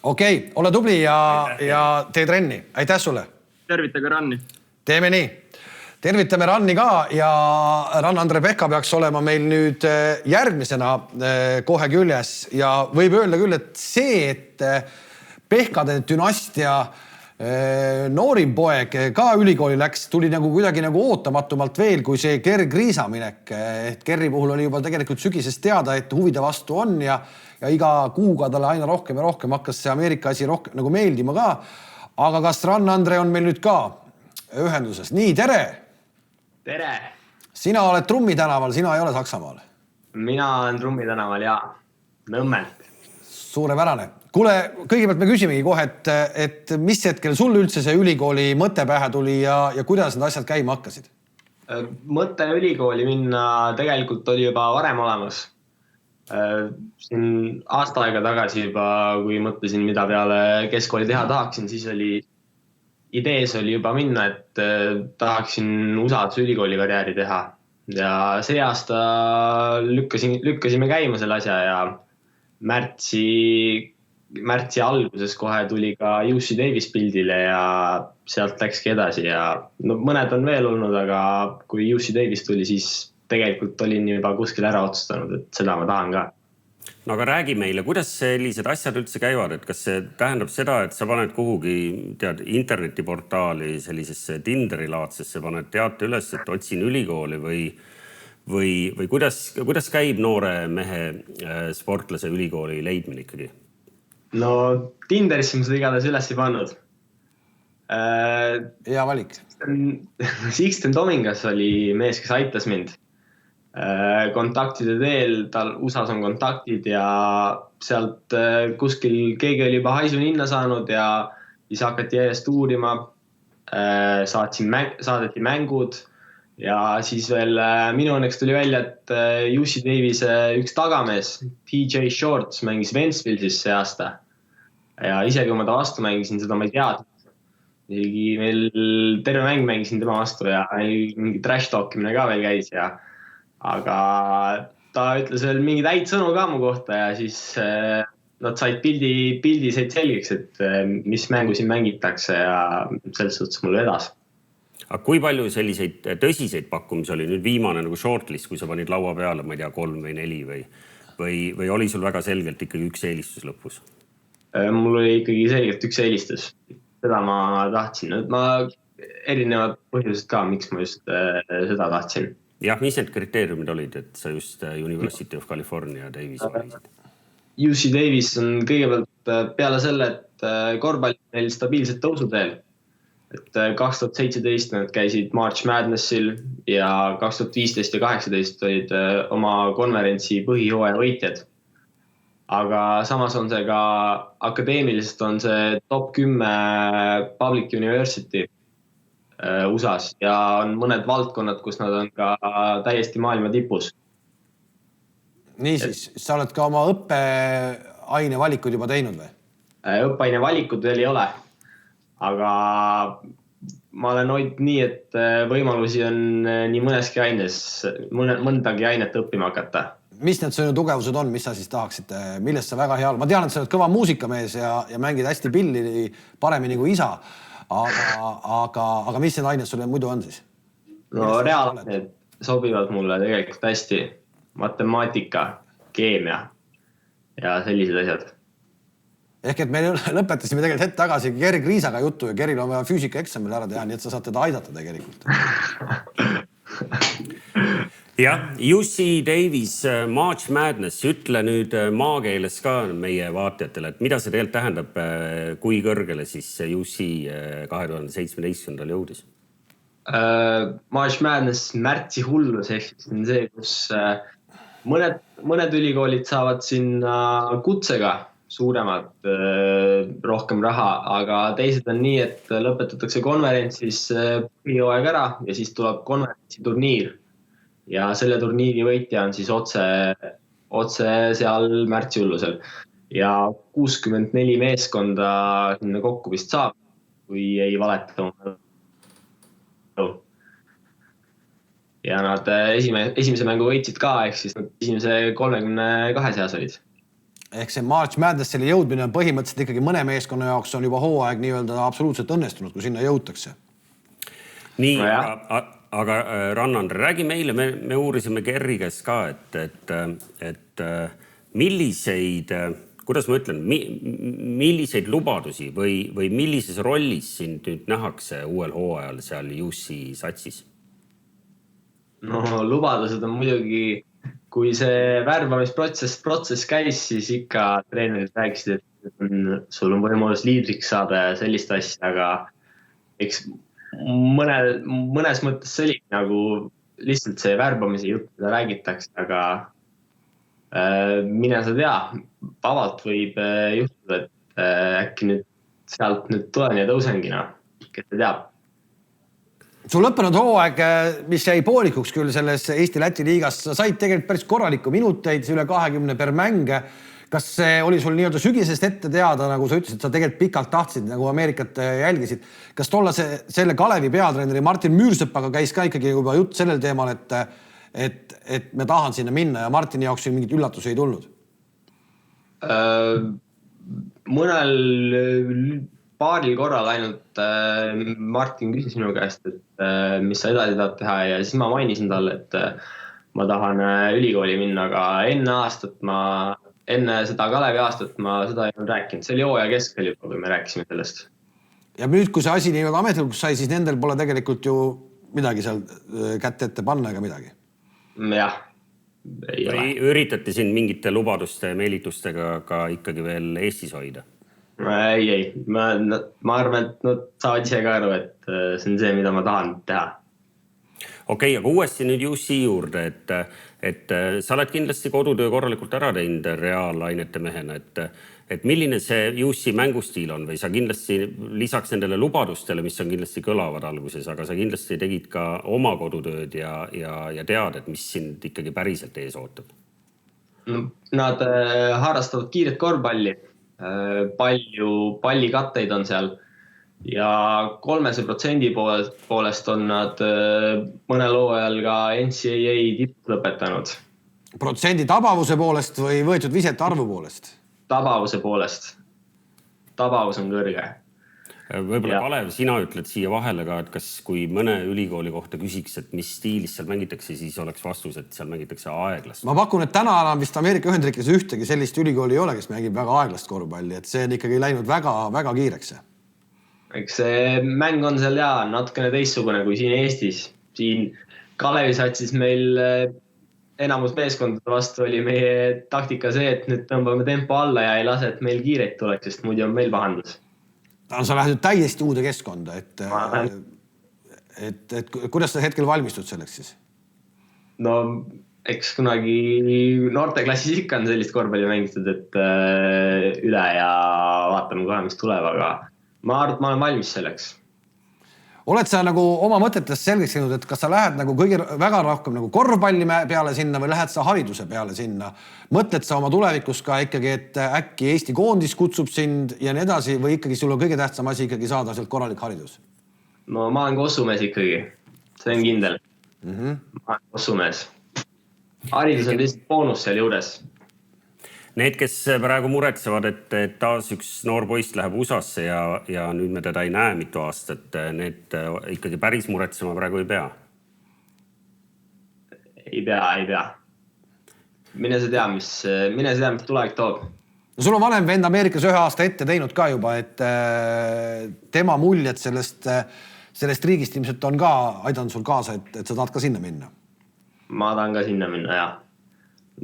Okei, ole tubli ja tee trenni. Aitäh sulle. Tervitage Ranni. Teeme nii. Tervitame Ranni ka ja Rann-Andre Pehka peaks olema meil nüüd järgmisena kohe küljes ja võib öelda küll, et see, et Pehkade dünastia noorim poeg ka ülikooli läks, tuli nagu kuidagi nagu ootamatumalt veel, kui see Ger Kriisa minek. Et Gerri puhul oli juba tegelikult sügisest teada, et huvide vastu on ja iga kuuga talle aina rohkem ja rohkem hakkas see Ameerika asi rohkem nagu meeldima ka. Aga kas Rann-Andre on meil nüüd ka ühenduses? Nii, tere! Tere! Sina oled Trummi tänaval, sina ei ole Saksamaal. Mina olen Trummi tänaval ja Nõmmelt. Suurepärane. Kuule, kõigepealt me küsimegi kohe, et mis hetkel sul üldse see ülikooli mõte pähe tuli ja kuidas need asjad käima hakkasid? Mõte ülikooli minna tegelikult oli juba varem olemas. Siin aasta aega tagasi juba, kui mõtlesin, mida peale keskkooli teha tahaksin, siis idees oli juba minna, et tahaksin USA-s ülikooli karjääri teha. Ja see aasta lükkasime käima selle asja ja märtsi alguses kohe tuli ka UC Davis pildile ja sealt läkski edasi ja mõned on veel olnud, aga kui UC Davis tuli, siis tegelikult olin juba kuskil ära otsustanud, et seda ma tahan ka. No aga räägi meile, kuidas sellised asjad üldse käivad, et kas see tähendab seda, et sa paned kuhugi internetiportaali sellisesse Tinderi-laadsesse, paned teate üles, et otsin ülikooli või kuidas käib noore mehe sportlase ülikooli leidmine ikkagi? No Tinderisse ma seda igatahes üles ei pannud. Hea valik. Sixten Domingas oli mees, kes aitas mind. Kontaktide teel, tal USAs on kontaktid ja sealt kuskil keegi oli juba haisu ninna saanud ja siis hakati järjest uurima. Saadeti mängud ja siis veel minu õnneks tuli välja, et UC Davis üks tagamees, TJ Shorts, mängis Wentzville'is see aasta. Ja isegi kui ma ta vastu mängisin, seda ma ei teadnud. Isegi meil terve mäng mängisin tema vastu ja mingi trash talkimine ka veel käis. Aga ta ütles veel mingi täid sõnu ka mu kohta ja siis nad said pildi said selgeks, et mis mängu siin mängitakse ja selles suhtes mul vedas. Aga kui palju selliseid tõsiseid pakkumisi oli nüüd viimane nagu shortlist, kui sa panid laua peale, ma ei tea, 3 või 4 või oli sul väga selgelt ikkagi üks eelistus lõpus? Mul oli ikkagi selgelt üks eelistus. Seda ma tahtsin. Ma erinevad põhjused ka, miks ma just seda tahtsin. Jah, mis need kriteeriumid olid, et sa just University of California Davis valisid? UC Davis on kõigepealt peale selle, et korvpall neil stabiilselt tõusuteel. Et 2017 nad käisid March Madnessil ja 2015 ja 2018 olid oma konverentsi põhihooaja võitjad. Aga samas on see ka akadeemiliselt on see top 10 public university. USA-s ja on mõned valdkonnad, kus nad on ka täiesti maailma tipus. Niisiis, sa oled ka oma õppeaine valikud juba teinud või? Õppeaine valikud veel ei ole, aga ma olen hoidnud nii, et võimalusi on nii mõneski aines, mõndagi ainet õppima hakata. Mis need sinu tugevused on, mis sa siis tahaksid, millest sa väga hea oled? Ma tean, et sa oled kõva muusikamees ja mängid hästi pilli paremini kui isa, aga mis need ained sulle muidu on siis? No reaalaineid sobivad mulle tegelikult hästi. Matemaatika, keemia ja sellised asjad. Ehk et me lõpetasime tegelikult hetk tagasi Geri Kriisaga juttu ja Geril on vaja füüsikaeksamil ära teha, nii et sa saad teda aidata tegelikult. Jah, UC Davis March Madness, ütle nüüd maakeeles ka meie vaatajatele, et mida see tegelikult tähendab, kui kõrgele siis UC 2017. jõudis? March Madness märtsi hullus ehk on see, kus mõned ülikoolid saavad sinna kutsega suuremad, rohkem raha, aga teised on nii, et lõpetatakse konverentsis põhijooaeg ära ja siis tuleb konverentsi turniir. Ja selle turniiri võitja on siis otse seal märtsi hullusel. Ja 64 meeskonda sinna kokku vist saab, kui ei valeta. Ja nad esimese mängu võitsid ka, ehk siis nad esimese 32 seas olid. Ehk see March Madnessile jõudmine on põhimõtteliselt ikkagi mõne meeskonna jaoks on juba hooaeg nii-öelda absoluutselt õnnestunud, kui sinna jõutakse. Nii, aga Rann-Andre, räägi meile, me uurisime Gerri käest ka, et milliseid, kuidas ma ütlen, milliseid lubadusi või millises rollis sind nüüd nähakse uuel hooajal seal UC satsis? No lubadused on muidugi, kui see värbamisprotsess käis, siis ikka treenerid rääkisid, et sul on võimalus liidriks saada ja sellist asja, aga eks mõnes mõttes see oli nagu lihtsalt see värbamise jutt, mida räägitakse, aga mine sa tea, vabalt võib juhtuda, et äkki nüüd sealt nüüd tulen ja tõusengi, kes te teab. Sul lõppenud hooaeg, mis jäi poolikuks küll selles Eesti-Läti liigas, sa said tegelikult päris korraliku minuteid, üle 20 per mänge. Kas see oli sul nii-öelda sügisest ette teada, nagu sa ütlesid, sa tegelikult pikalt tahtsid, nagu Ameerikat jälgisid. Kas selle Kalevi peatreeneri Martin Müürsõppaga käis ka ikkagi juba jutt sellel teemal, et me tahan sinna minna ja Martini jaoks mingit üllatusi ei tulnud? Mõnel paaril korral ainult Martin küsis minu käest, et mis sa edasi tahad teha ja siis ma mainisin talle, et ma tahan ülikooli minna, aga enne seda Kalevi aastat ma seda ei olnud rääkinud. See oli hooaja keskel juba, kui me rääkisime sellest. Ja nüüd, kui see asi nii-öelda ametlikuks sai, siis nendel pole tegelikult ju midagi seal kätte ette panna ega midagi. Jah, ei ole. Üritati siin mingite lubaduste meelitustega ka ikkagi veel Eestis hoida? Ei. Ma arvan, et nad saavad ise ka aru, et see on see, mida ma tahan teha. Okei, aga uuesti nüüd UC juurde, et sa oled kindlasti kodutöö korralikult ära teinud reaalainete mehena, et milline see UC mängustiil on või sa kindlasti lisaks nendele lubadustele, mis on kindlasti kõlavad alguses, aga sa kindlasti tegid ka oma kodutööd ja tead, et mis sind ikkagi päriselt ees ootab? Nad harrastavad kiiret korvpalli, palju pallikatteid on seal. Ja 300% poolest on nad mõnel hooajal ka NCAA tipp lõpetanud. Protsendi tabavuse poolest või võetud visete arvu poolest? Tabavuse poolest. Tabavus on kõrge. Võib-olla Kalev, sina ütled siia vahele ka, et kas kui mõne ülikooli kohta küsiks, et mis stiilis seal mängitakse, siis oleks vastus, et seal mängitakse aeglast. Ma pakun, et täna enam vist Ameerika Ühendriikes ühtegi sellist ülikooli ei ole, kes mängib väga aeglast korvpalli, et see on ikkagi läinud väga, väga kiireks. Eks see mäng on seal natukene teistsugune kui siin Eestis. Siin Kalevi satsis meil enamus meeskondade vastu oli meie taktika see, et nüüd tõmbame tempo alla ja ei lase, et meil kiireid tuleks, sest muidu on meil pahandus. Sa lähed täiesti uude keskkonda, et kuidas sa hetkel valmistud selleks siis? No eks kunagi noorteklassis ikka on sellist korvpalli mängitud, et üle ja vaatame kohe, mis tuleb, aga ma arvan, et ma olen valmis selleks. Oled sa nagu oma mõtetest selgeks teinud, et kas sa lähed nagu kõige väga rohkem nagu korvpalli peale sinna või lähed sa hariduse peale sinna? Mõtled sa oma tulevikus ka ikkagi, et äkki Eesti koondis kutsub sind ja nii edasi või ikkagi sul on kõige tähtsam asi ikkagi saada sealt korralik haridus? No ma olen kossumees ikkagi, see on kindel. Ma olen kossumees. Haridus on lihtsalt boonus seal juures. Need, kes praegu muretsevad, et taas üks noor poiss läheb USA-sse ja nüüd me teda ei näe mitu aastat, need ikkagi päris muretsema praegu ei pea? Ei pea. Mine see tea, mis tulevik toob. No sul on vanem vend Ameerikas 1 aasta ette teinud ka juba, et tema muljed sellest riigist ilmselt on ka aidanud sul kaasa, et sa tahad ka sinna minna. Ma tahan ka sinna minna, jah.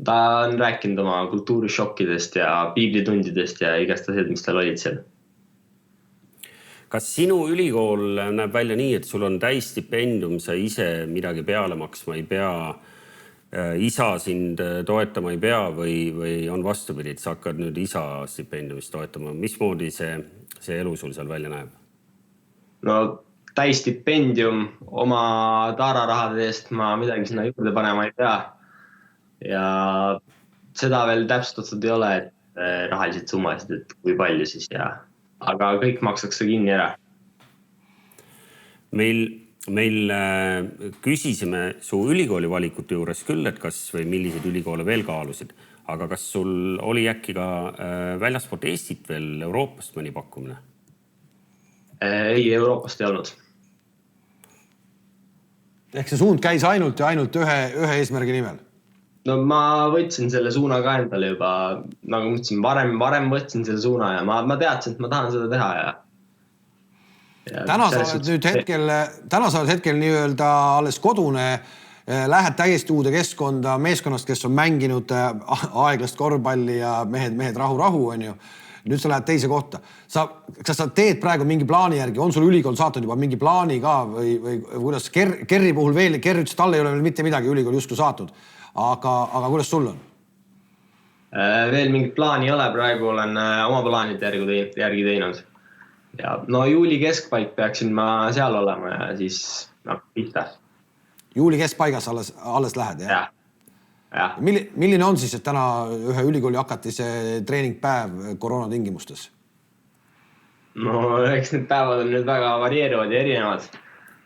Ta on rääkinud oma kultuurishokkidest ja piiblitundidest ja igast asjad, mis tal olid seal. Kas sinu ülikool näeb välja nii, et sul on täisstipendium, sa ise midagi peale maksma ei pea, isa sind toetama ei pea või on vastupidi, et sa hakkad nüüd isa stipendiumist toetama? Mismoodi see elu sul seal välja näeb? No täisstipendium oma taararahade eest ma midagi sinna juurde panema ei pea. Ja seda veel täpsustatud ei ole, et rahalised summasid, et kui palju siis aga kõik makstakse kinni ära. Meil küsisime su ülikooli valikute juures küll, et kas või milliseid ülikoole veel kaalusid, aga kas sul oli äkki ka väljaspoolt Eestit veel Euroopast mõni pakkumine? Ei, Euroopast ei olnud. Ehk see suund käis ainult ühe eesmärgi nimel? No ma võtsin selle suuna ka endale juba, nagu mõtlesin, varem võtsin selle suuna ja ma teadsin, et ma tahan seda teha Täna sa oled hetkel nii-öelda alles kodune, lähed täiesti uude keskkonda meeskonnast, kes on mänginud aeglast korvpalli ja mehed rahu, on ju. Nüüd sa lähed teise kohta. Kas sa teed praegu mingi plaani järgi? On sul ülikool saatnud juba mingi plaani ka või kuidas Kerri puhul veel? Kerri ütles, talle ei ole veel mitte midagi ülikool justkui saatnud. Aga kuidas sul on? Veel mingit plaani ei ole, praegu olen oma plaanide järgi teinud. Ja no juuli keskpaik peaksin ma seal olema ja siis pihta. Juuli keskpaigas alles lähed, jah? Ja. Milline on siis, et täna ühe ülikooli hakati see treeningpäev koroona tingimustes? No eks need päevad on nüüd väga varieeruvad ja erinevad.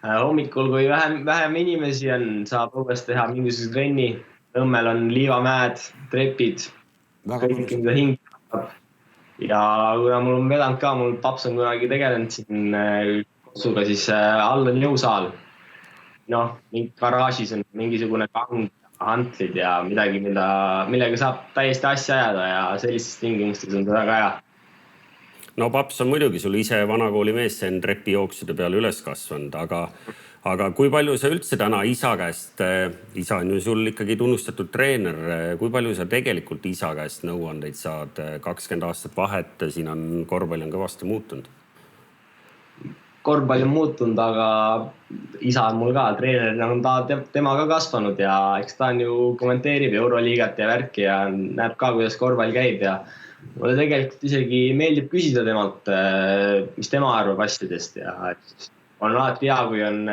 Hommikul, kui vähem inimesi on, saab õues teha mingisuguse trenni. Õmmel on liivamäed, trepid, kõik mida hing saab. Ja kuna mul on vedanud ka, mul paps on kunagi tegelenud siin kossuga, siis all on jõusaal. Mingi garaažis on mingisugune kang, hantlid ja midagi, millega saab täiesti asja ajada ja sellistes tingimustes on seda väga hea. No paps on muidugi sul ise vanakooli mees, see on trepijooksude peale üles kasvanud, aga kui palju sa üldse täna isa käest, isa on ju sul ikkagi tunnustatud treener, kui palju sa tegelikult isa käest nõuandeid saad 20 aastat vahet, siin on korvpall on kõvasti muutunud? Korvpall on muutunud, aga isa on mul ka treener, on tema ka kasvanud ja eks ta on ju kommenteerib Euroliigat ja värki ja näeb ka, kuidas korvpall käib ja mulle tegelikult isegi meeldib küsida temalt, mis tema arvab asjadest ja on alati hea, kui on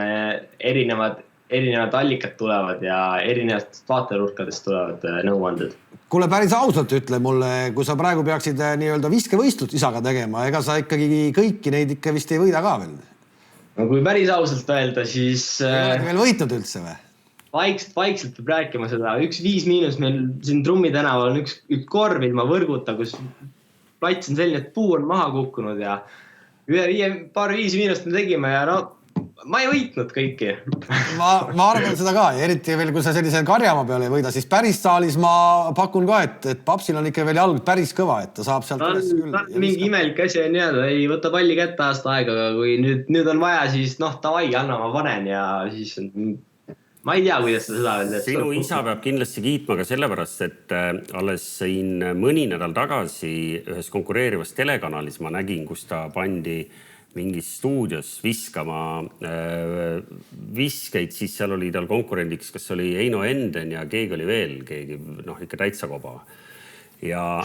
erinevad allikad tulevad ja erinevatest vaatenurkadest tulevad nõuanded. Kuule, päris ausalt ütle mulle, kui sa praegu peaksid nii-öelda viskevõistlust isaga tegema, ega sa ikkagi kõiki neid ikka vist ei võida ka veel? No kui päris ausalt öelda, siis... Ei ole veel võitnud üldse või? Vaikselt peab rääkima seda. 1-5- meil siin Trummi tänaval on üks korv ilma võrguta, kus plats on selline, et puu on maha kukkunud ja paar 5- me tegime ja ma ei võitnud kõiki. Ma arvan seda ka, eriti veel, kui sa sellise karjamaa peale ei võida, siis päris saalis ma pakun ka, et papsil on ikka veel jalg päris kõva, et ta saab sealt üles küll. Mingi imelik asi on jääda, ei võta palli kätte aasta aega, aga kui nüüd on vaja, siis tavai, anna ma panen ja siis ma ei tea, kuidas seda veel teed. Sinu isa peab kindlasti kiitma ka sellepärast, et alles siin mõni nädal tagasi ühes konkureerivas telekanalis ma nägin, kus ta pandi mingis stuudios viskama viskeid, siis seal oli tal konkurendiks, kas oli Eino Enden ja keegi oli veel, keegi ikka täitsa koba. ja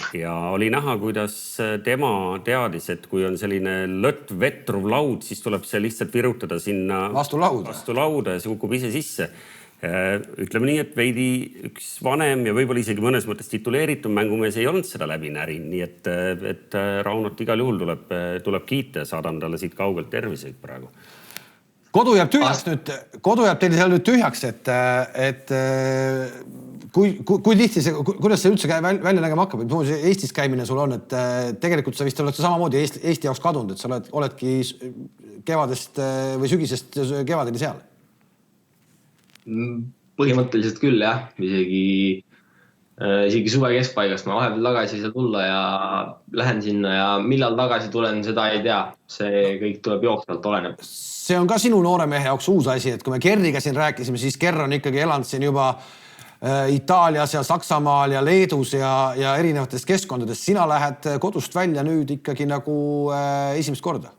oli näha, kuidas tema teadis, et kui on selline vetruv laud, siis tuleb see lihtsalt virutada sinna vastu lauda ja see kukub ise sisse. Ütleme nii, et veidi üks vanem ja võib-olla isegi mõnes mõttes tituleeritum mängumees ei olnud seda läbi närin, nii et Raunot igal juhul tuleb kiita ja saadan talle siit kaugelt terviseid praegu. Kodu jääb teil seal nüüd tühjaks, et kui tihti see, kuidas see üldse välja nägema hakkab, et Eestis käimine sul on, et tegelikult sa vist oled samamoodi Eesti jaoks kadunud, et sa oledki kevadest või sügisest kevadeni seal? Põhimõtteliselt küll jah, isegi suve keskpaigast ma vahepeal tagasi ei saa tulla ja lähen sinna ja millal tagasi tulen, seda ei tea. See kõik tuleb jooksvalt, oleneb. See on ka sinu noore mehe jaoks uus asi, et kui me Kerriga siin rääkisime, siis Kerr on ikkagi elanud siin juba Itaalias ja Saksamaal ja Leedus ja erinevates keskkondades. Sina lähed kodust välja nüüd ikkagi nagu esimest korda.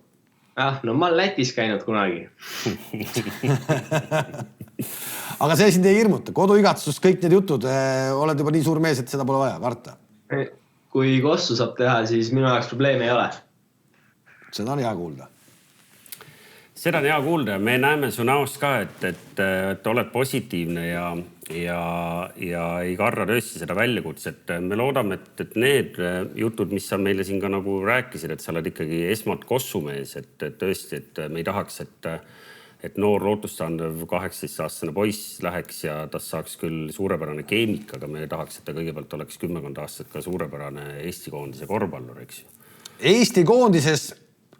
No ma olen Lätis käinud kunagi. Aga see sind ei hirmuta. Koduigatsus, kõik need jutud, oled juba nii suur mees, et seda pole vaja, Varta. Kui kossu saab teha, siis minu jaoks probleemi ei ole. Seda on hea kuulda. Seda on hea kuulda. Me näeme su näost ka, et oled positiivne ja ei karra tõesti seda väljakutset. Me loodame, et need jutud, mis sa meile siin ka nagu rääkisid, et sa oled ikkagi esmalt kossumees, et tõesti, et me ei tahaks, et noor lootustandev 18-aastane poiss läheks ja tast saaks küll suurepärane keemik, aga me tahaks, et ta kõigepealt oleks 10 aastat ka suurepärane Eesti koondise korvpallur, eks ju. Eesti koondises,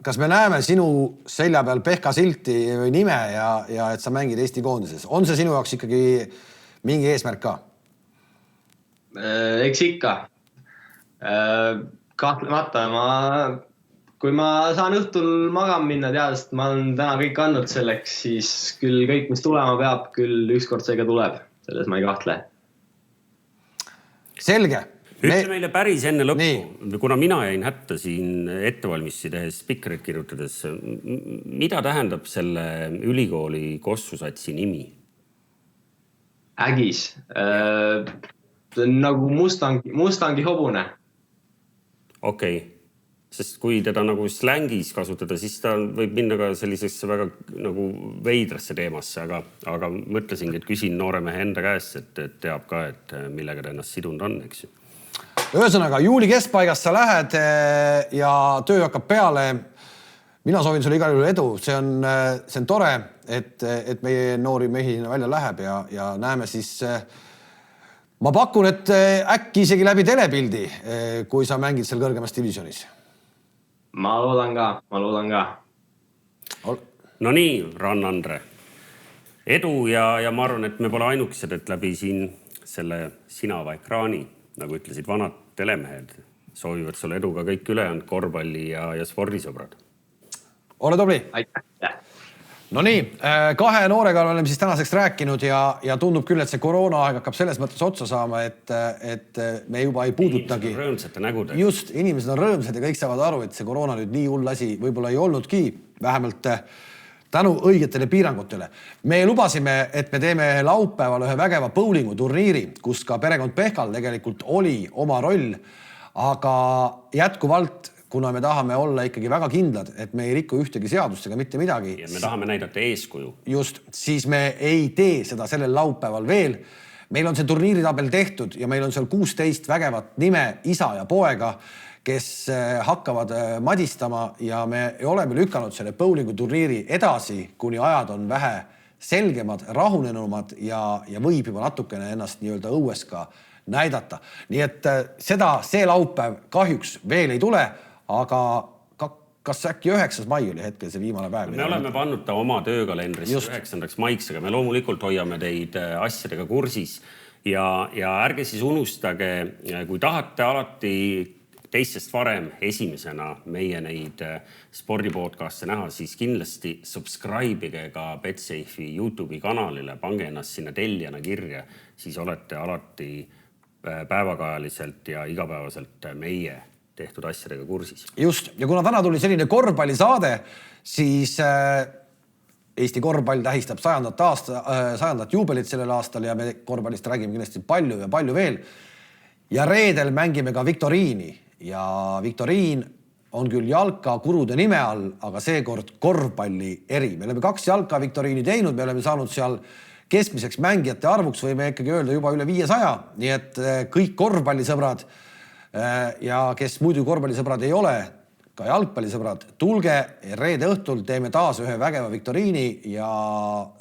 kas me näeme sinu selja peal Pehka silti või nime ja et sa mängid Eesti koondises? On see sinu jaoks ikkagi mingi eesmärk ka? Eks ikka. Kahtlemata kui ma saan õhtul magama minna teadest, ma olen täna kõik andnud selleks, siis küll kõik, mis tulema peab, küll ükskord see ka tuleb. Selles ma ei kahtle. Selge. Ütle meile päris enne lõppu, kuna mina jäin hätta siin ettevalmistusi tehes spikkerit kirjutades, mida tähendab selle ülikooli kossusatsi nimi? Ägis. Nagu mustangi hobune. Okei. Sest kui teda nagu slängis kasutada, siis ta võib minna ka sellisesse väga nagu veidrasse teemasse, aga mõtlesingi, et küsin noore mehe enda käest, et teab ka, et millega ta ennast sidunud on, eks ju. Ühesõnaga, juuli keskpaigast sa lähed ja töö hakkab peale. Mina soovin sulle igal juhul edu. See on tore, et meie noori mehi välja läheb ja näeme siis... Ma pakun, et äkki isegi läbi telepildi, kui sa mängid seal kõrgemas divisionis. Ma loodan ka. No nii, Rann-Andre. Edu ja ma arvan, et me pole ainukesed, et läbi siin selle sinava ekraani, nagu ütlesid vanad telemehed, soovivad sulle edu ka kõik ülejäänud korvpalli ja spordisõbrad. Ole tubli. Aitäh. No nii, kahe noorega oleme siis tänaseks rääkinud ja tundub küll, et see koroonaaeg hakkab selles mõttes otsa saama, et me juba ei puudutagi. Inimesed on rõõmsate nägudega. Just, inimesed on rõõmsad ja kõik saavad aru, et see koroona nüüd nii hull asi võib-olla ei olnudki, vähemalt tänu õigetele piirangutele. Me lubasime, et me teeme laupäeval ühe vägeva bowlingu turniiri, kus ka perekond Pehkal tegelikult oli oma roll, aga jätkuvalt kuna me tahame olla ikkagi väga kindlad, et me ei riku ühtegi seadust ega mitte midagi. Ja me tahame näidata eeskuju. Just, siis me ei tee seda sellel laupäeval veel. Meil on see turniiritabel tehtud ja meil on seal 16 vägevat nime isa ja poega, kes hakkavad madistama ja me oleme lükanud selle bowlingu turniiri edasi, kuni ajad on vähe selgemad, rahunenumad ja võib juba natukene ennast nii-öelda õues ka näidata. Nii et see laupäev kahjuks veel ei tule, aga kas äkki 9. mai oli hetkel see viimane päev? Me oleme pannud ta oma töökalendrisse 9. maiks, aga me loomulikult hoiame teid asjadega kursis ja ärge siis unustage, kui tahate alati teistest varem esimesena meie neid spordipodcaste näha, siis kindlasti subscribe'ige ka Betsafe'i YouTube'i kanalile, pange ennast sinna tellijana kirja, siis olete alati päevakajaliselt ja igapäevaselt meie tehtud asjadega kursis. Just, ja kuna täna tuli selline korvpallisaade, siis Eesti korvpall tähistab 100. juubelit sellel aastal ja me korvpallist räägime kindlasti palju ja palju veel. ja reedel mängime ka viktoriini ja viktoriin on küll jalka kurude nime all, aga seekord korvpalli eri. Me oleme 2 jalka viktoriini teinud, me oleme saanud seal keskmiseks mängijate arvuks, võime ikkagi öelda juba üle 500, nii et kõik korvpallisõbrad ja kes muidu korvpallisõbrad ei ole, ka jalgpallisõbrad, tulge reede õhtul, teeme taas ühe vägeva viktoriini ja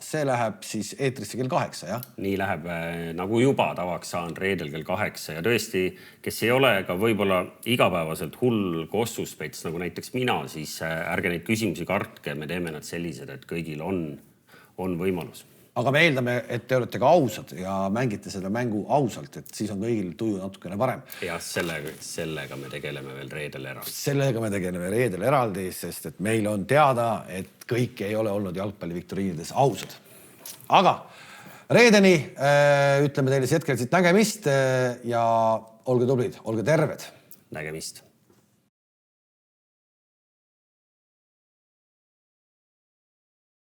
see läheb siis eetrisse kell 8, jah? Nii läheb nagu juba tavaks saan reedel kell 8 ja tõesti, kes ei ole ka võib-olla igapäevaselt hull kossuspets nagu näiteks mina, siis ärge neid küsimusi kartke, me teeme nad sellised, et kõigil on võimalus. Aga me eeldame, et te olete ka ausad ja mängite seda mängu ausalt, et siis on kõigil tuju natukene parem. Ja sellega me tegeleme veel reedel eraldi. Sellega me tegeleme reedel eraldi, sest et meil on teada, et kõik ei ole olnud jalgpalliviktoriinides ausad. Aga reedeni ütleme teile hetkel siit nägemist ja olge tublid, olge terved. Nägemist.